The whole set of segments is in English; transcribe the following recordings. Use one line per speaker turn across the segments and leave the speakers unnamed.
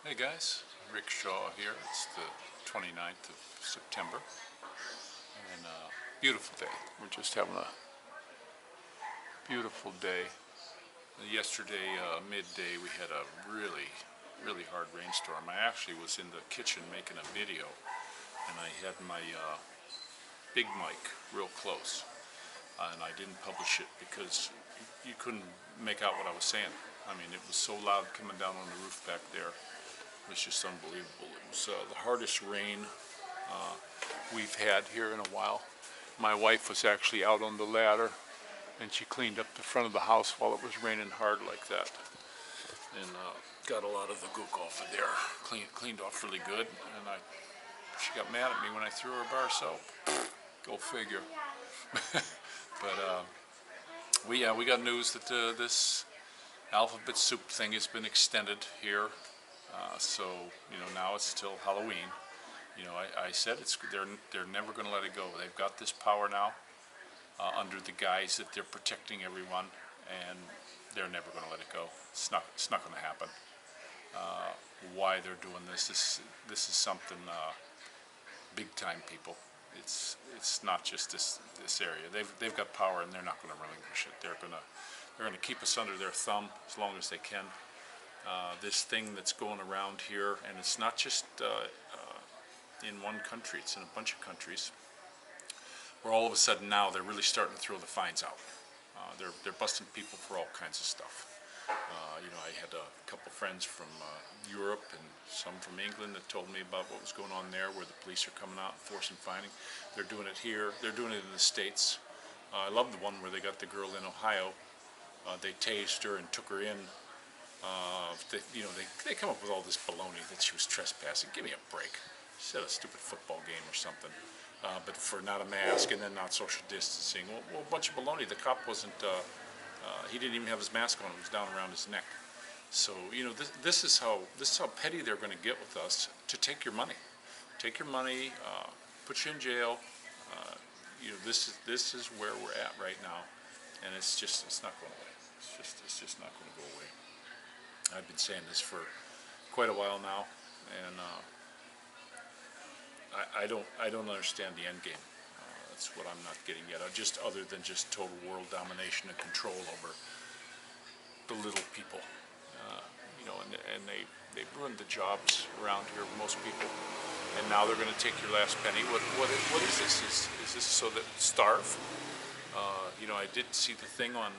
Hey guys, Rick Shaw here. It's the 29th of September and beautiful day. We're just having a beautiful day. Yesterday, midday, we had a really hard rainstorm. I actually was in the kitchen making a video and I had my big mic real close and I didn't publish it because you couldn't make out what I was saying. I mean, it was so loud coming down on the roof back there. It was just unbelievable. It was the hardest rain we've had here in a while. My wife was actually out on the ladder and she cleaned up the front of the house while it was raining hard like that, and got a lot of the gook off of there. Cleaned off really good, and she got mad at me when I threw her a bar of soap. Go figure. But we got news that this alphabet soup thing has been extended here. So now it's till Halloween. I said they're never going to let it go. They've got this power now under the guise that they're protecting everyone, and they're never going to let it go. It's not going to happen. Why they're doing this? This is something big time, people. It's not just this area. They've got power, and they're not going to relinquish it. They're going to keep us under their thumb as long as they can. This thing that's going around here, and it's not just in one country, it's in a bunch of countries, where all of a sudden now they're really starting to throw the fines out. They're busting people for all kinds of stuff. I had a couple friends from Europe and some from England that told me about what was going on there, where the police are coming out and forcing fining. They're doing it here. They're doing it in the States. I love the one where they got the girl in Ohio. They tased her and took her in. They come up with all this baloney that she was trespassing. Give me a break. She said a stupid football game or something. But for not a mask and then not social distancing. Well, a bunch of baloney. The cop wasn't, he didn't even have his mask on. It was down around his neck. So, this is how petty they're going to get with us to take your money. Take your money, put you in jail. This is where we're at right now. And it's not going away. It's just not going to go away. I've been saying this for quite a while now, and I don't understand the end game. That's what I'm not getting yet. Other than just total world domination and control over the little people, and they ruined the jobs around here for most people, and now they're going to take your last penny. What is this? Is this so that starve? I did see the thing on.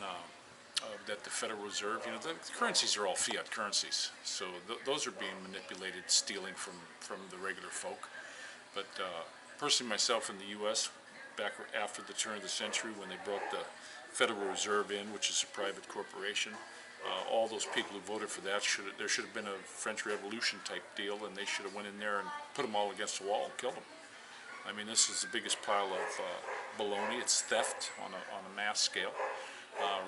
That the Federal Reserve, the currencies are all fiat currencies, so those are being manipulated, stealing from the regular folk. But personally, myself in the U.S., back after the turn of the century, when they brought the Federal Reserve in, which is a private corporation, all those people who voted for that, there should have been a French Revolution type deal, and they should have went in there and put them all against the wall and killed them. I mean, this is the biggest pile of baloney. It's theft on a mass scale.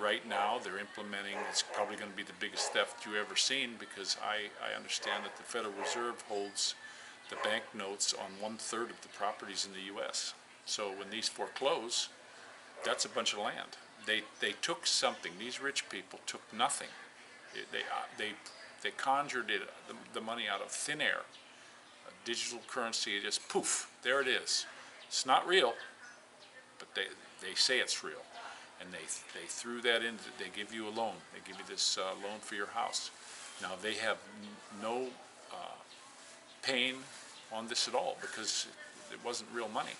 Right now, they're implementing, it's probably going to be the biggest theft you've ever seen, because I understand that the Federal Reserve holds the banknotes on 1/3 of the properties in the U.S. So when these foreclose, that's a bunch of land. They took something. These rich people took nothing. They conjured the money out of thin air. A digital currency, just poof, there it is. It's not real, but they say it's real. And they threw that in. They give you a loan. They give you this loan for your house. Now they have no pain on this at all, because it wasn't real money.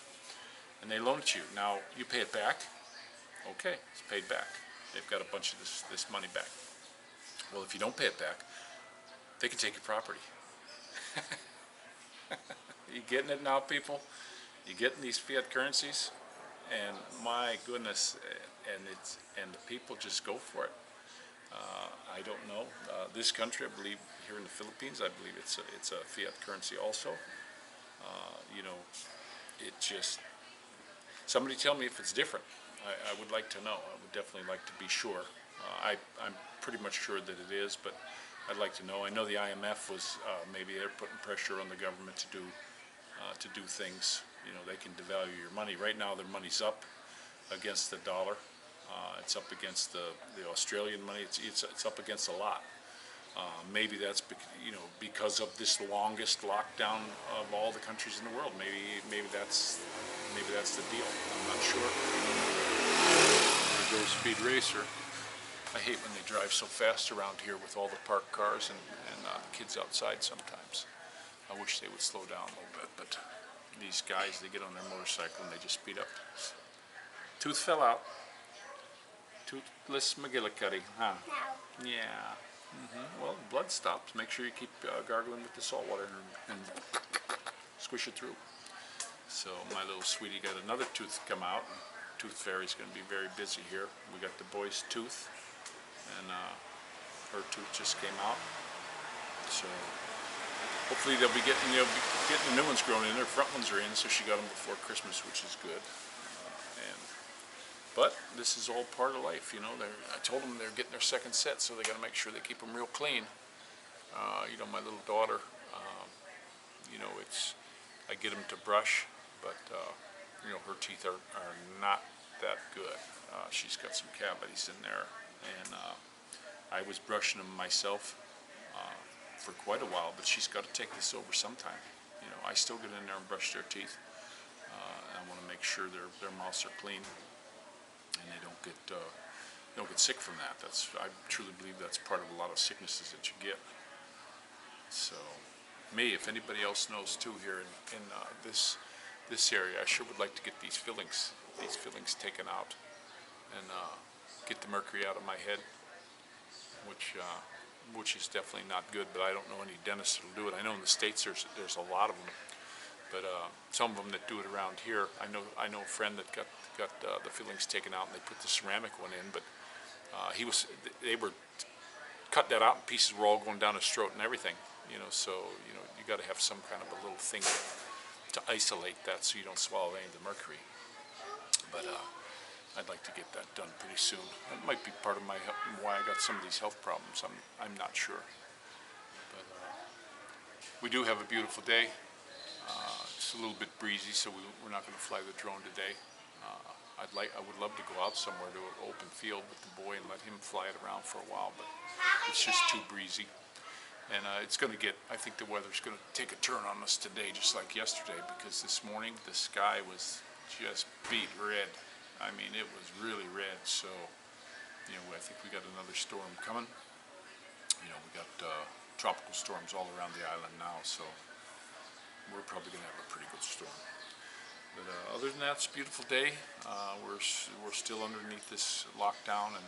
And they loan it to you. Now you pay it back. Okay, it's paid back. They've got a bunch of this money back. Well, if you don't pay it back, they can take your property. You getting it now, people? You getting these fiat currencies? And my goodness, and the people just go for it. I don't know. This country, I believe, here in the Philippines, I believe it's a fiat currency also. It just, somebody tell me if it's different. I would like to know. I would definitely like to be sure. I'm pretty much sure that it is, but I'd like to know. I know the IMF was maybe they're putting pressure on the government to do things. They can devalue your money. Right now, their money's up against the dollar. It's up against the Australian money. It's up against a lot. Maybe that's because of this longest lockdown of all the countries in the world. Maybe that's the deal. I'm not sure. There goes Speed Racer. I hate when they drive so fast around here with all the parked cars and kids outside sometimes. I wish they would slow down a little bit, but these guys, they get on their motorcycle and they just speed up. Tooth fell out. Toothless McGillicuddy, huh? No. Yeah. Well, blood stops. Make sure you keep gargling with the salt water and squish it through. So my little sweetie got another tooth come out. Tooth Fairy's going to be very busy here. We got the boy's tooth, and her tooth just came out. So hopefully they'll be getting the new ones grown in. Their front ones are in, so she got them before Christmas, which is good. But this is all part of life, I told them they're getting their second set, so they got to make sure they keep them real clean. My little daughter, I get them to brush, but her teeth are not that good. She's got some cavities in there, and I was brushing them myself for quite a while, but she's got to take this over sometime. I still get in there and brush their teeth. I want to make sure their mouths are clean, and they don't get sick from that. I truly believe that's part of a lot of sicknesses that you get. So, if anybody else knows too here in this area, I sure would like to get these fillings taken out and get the mercury out of my head, which is definitely not good. But I don't know any dentists that'll do it. I know in the States there's a lot of them. But some of them that do it around here, I know a friend that got the fillings taken out and they put the ceramic one in, but they were cut that out and pieces were all going down his throat and everything, so you got to have some kind of a little thing to isolate that so you don't swallow any of the mercury. But I'd like to get that done pretty soon. That might be part of why I got some of these health problems. I'm not sure. But we do have a beautiful day. It's a little bit breezy, so we're not going to fly the drone today. I would love to go out somewhere to an open field with the boy and let him fly it around for a while, but it's just too breezy. And it's going to I think the weather's going to take a turn on us today, just like yesterday, because this morning the sky was just beet red. I mean, it was really red. So, I think we got another storm coming. We got tropical storms all around the island now, so we're probably going to have a pretty good storm. But other than that, it's a beautiful day. We're still underneath this lockdown, and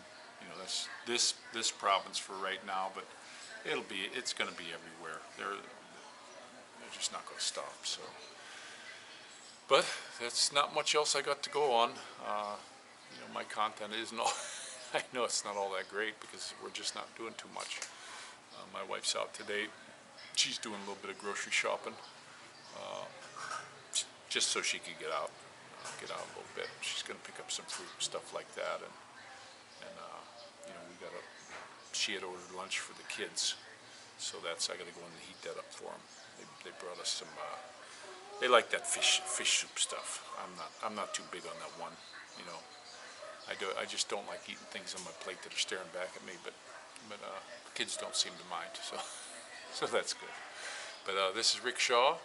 that's this province for right now. But it's going to be everywhere. They're just not going to stop. So, but that's not much else I got to go on. My content isn't all. I know it's not all that great because we're just not doing too much. My wife's out today. She's doing a little bit of grocery shopping. Just so she could get out a little bit. She's going to pick up some fruit and stuff like that, and she had ordered lunch for the kids, so I got to go in and heat that up for them. They brought us some. They like that fish soup stuff. I'm not too big on that one. I just don't like eating things on my plate that are staring back at me. But kids don't seem to mind, so that's good. But this is Rick Shaw.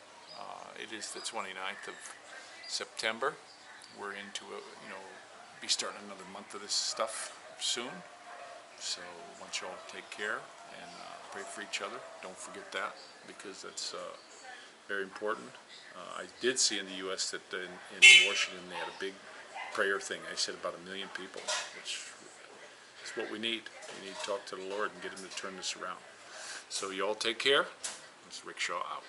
It is the 29th of September. We're be starting another month of this stuff soon. So I want you all to take care and pray for each other. Don't forget that, because that's very important. I did see in the U.S. that in Washington they had a big prayer thing. I said about 1 million people, which is what we need. We need to talk to the Lord and get him to turn this around. So you all take care. This is Rick Shaw out.